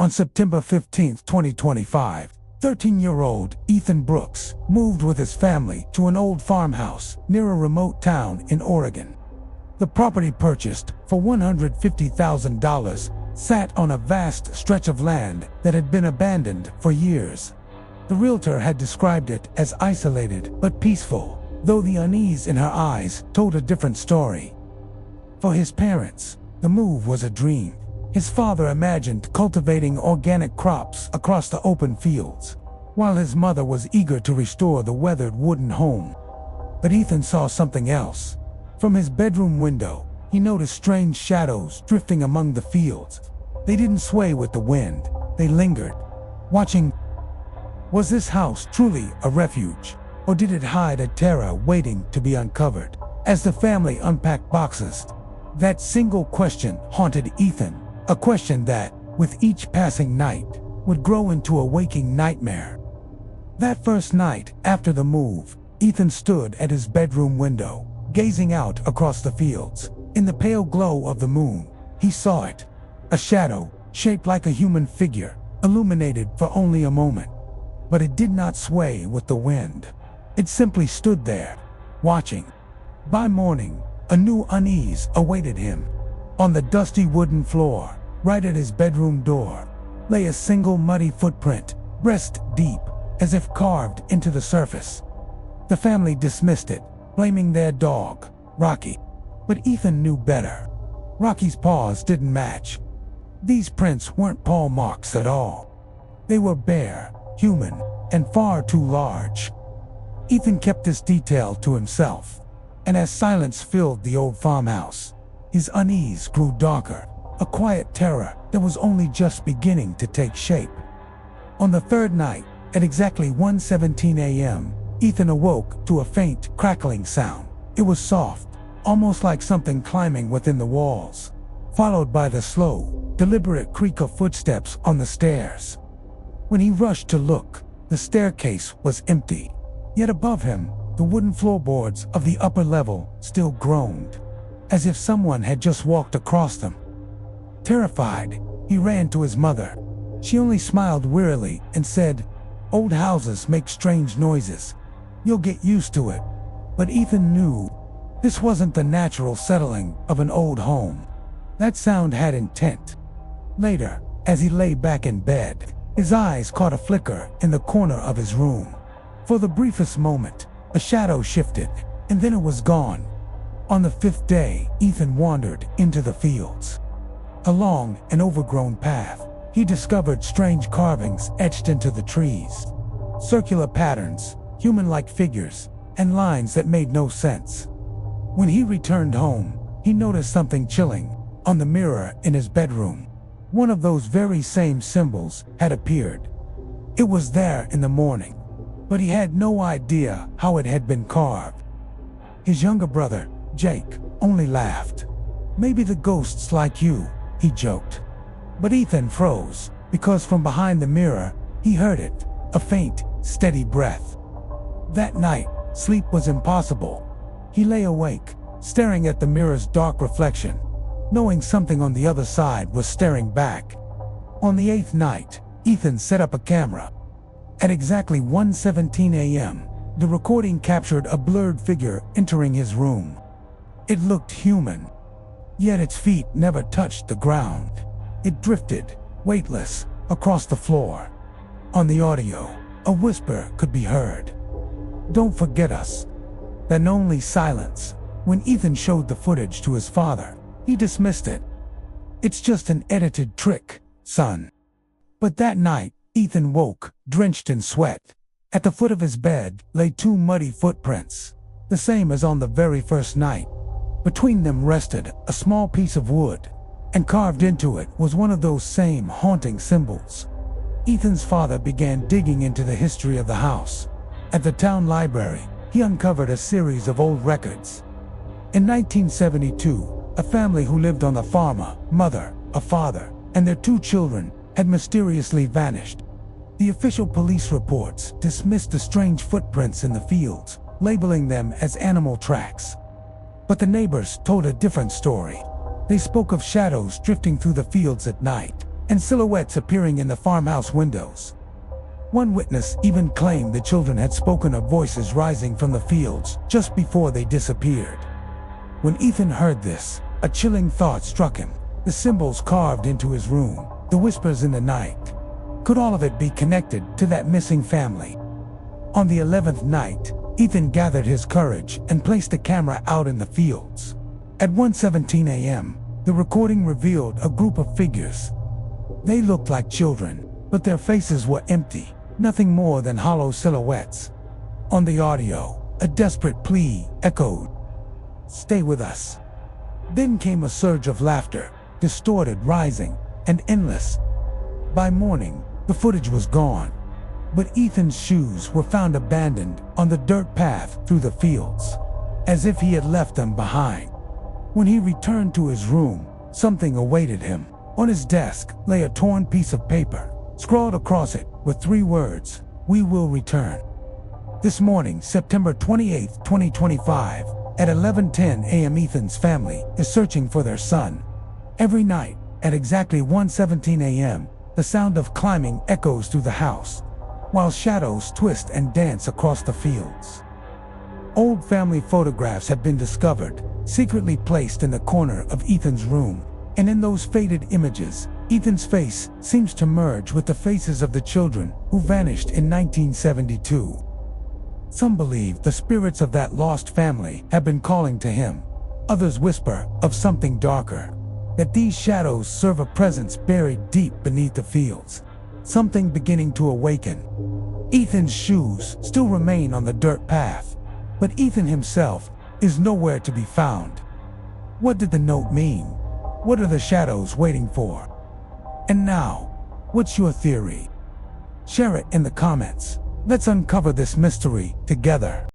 On September 15, 2025, 13-year-old Ethan Brooks moved with his family to an old farmhouse near a remote town in Oregon. The property, purchased for $150,000, sat on a vast stretch of land that had been abandoned for years. The realtor had described it as isolated but peaceful, though the unease in her eyes told a different story. For his parents, the move was a dream. His father imagined cultivating organic crops across the open fields, while his mother was eager to restore the weathered wooden home. But Ethan saw something else. From his bedroom window, he noticed strange shadows drifting among the fields. They didn't sway with the wind, they lingered, watching. Was this house truly a refuge, or did it hide a terror waiting to be uncovered? As the family unpacked boxes, that single question haunted Ethan, a question that, with each passing night, would grow into a waking nightmare. That first night after the move, Ethan stood at his bedroom window, gazing out across the fields. In the pale glow of the moon, he saw it, a shadow shaped like a human figure, illuminated for only a moment. But it did not sway with the wind. It simply stood there, watching. By morning, a new unease awaited him. On the dusty wooden floor, right at his bedroom door, lay a single muddy footprint, breast deep, as if carved into the surface. The family dismissed it, blaming their dog, Rocky. But Ethan knew better. Rocky's paws didn't match. These prints weren't paw marks at all. They were bare, human, and far too large. Ethan kept this detail to himself, and as silence filled the old farmhouse, his unease grew darker, a quiet terror that was only just beginning to take shape. On the third night, at exactly 1:17 a.m., Ethan awoke to a faint, crackling sound. It was soft, almost like something climbing within the walls, followed by the slow, deliberate creak of footsteps on the stairs. When he rushed to look, the staircase was empty, yet above him, the wooden floorboards of the upper level still groaned, as if someone had just walked across them. Terrified, he ran to his mother. She only smiled wearily and said, "Old houses make strange noises. You'll get used to it." But Ethan knew this wasn't the natural settling of an old home. That sound had intent. Later, as he lay back in bed, his eyes caught a flicker in the corner of his room. For the briefest moment, a shadow shifted, and then it was gone. On the fifth day, Ethan wandered into the fields. Along an overgrown path, he discovered strange carvings etched into the trees. Circular patterns, human-like figures, and lines that made no sense. When he returned home, he noticed something chilling on the mirror in his bedroom. One of those very same symbols had appeared. It was there in the morning, but he had no idea how it had been carved. His younger brother, Jake, only laughed. "Maybe the ghosts like you," he joked. But Ethan froze, because from behind the mirror, he heard it, a faint, steady breath. That night, sleep was impossible. He lay awake, staring at the mirror's dark reflection, knowing something on the other side was staring back. On the eighth night, Ethan set up a camera. At exactly 1:17 a.m., the recording captured a blurred figure entering his room. It looked human, yet its feet never touched the ground. It drifted, weightless, across the floor. On the audio, a whisper could be heard. "Don't forget us." Then only silence. When Ethan showed the footage to his father, he dismissed it. "It's just an edited trick, son." But that night, Ethan woke, drenched in sweat. At the foot of his bed lay two muddy footprints, the same as on the very first night. Between them rested a small piece of wood, and carved into it was one of those same haunting symbols. Ethan's father began digging into the history of the house. At the town library, he uncovered a series of old records. In 1972, a family who lived on the farm, a mother, a father, and their two children, had mysteriously vanished. The official police reports dismissed the strange footprints in the fields, labeling them as animal tracks. But the neighbors told a different story. They spoke of shadows drifting through the fields at night, and silhouettes appearing in the farmhouse windows. One witness even claimed the children had spoken of voices rising from the fields just before they disappeared. When Ethan heard this, a chilling thought struck him. The symbols carved into his room, the whispers in the night. Could all of it be connected to that missing family? On the 11th night, Ethan gathered his courage and placed the camera out in the fields. At 1:17 a.m., the recording revealed a group of figures. They looked like children, but their faces were empty, nothing more than hollow silhouettes. On the audio, a desperate plea echoed, "Stay with us." Then came a surge of laughter, distorted, rising, and endless. By morning, the footage was gone, but Ethan's shoes were found abandoned on the dirt path through the fields, as if he had left them behind. When he returned to his room, something awaited him. On his desk lay a torn piece of paper. Scrawled across it were 3 words, "We will return." This morning, September 28, 2025, at 11:10 a.m. Ethan's family is searching for their son. Every night, at exactly 1:17 a.m., the sound of climbing echoes through the house, while shadows twist and dance across the fields. Old family photographs have been discovered, secretly placed in the corner of Ethan's room, and in those faded images, Ethan's face seems to merge with the faces of the children who vanished in 1972. Some believe the spirits of that lost family have been calling to him. Others whisper of something darker, that these shadows serve a presence buried deep beneath the fields, something beginning to awaken. Ethan's shoes still remain on the dirt path, but Ethan himself is nowhere to be found. What did the note mean? What are the shadows waiting for? And now, what's your theory? Share it in the comments. Let's uncover this mystery together.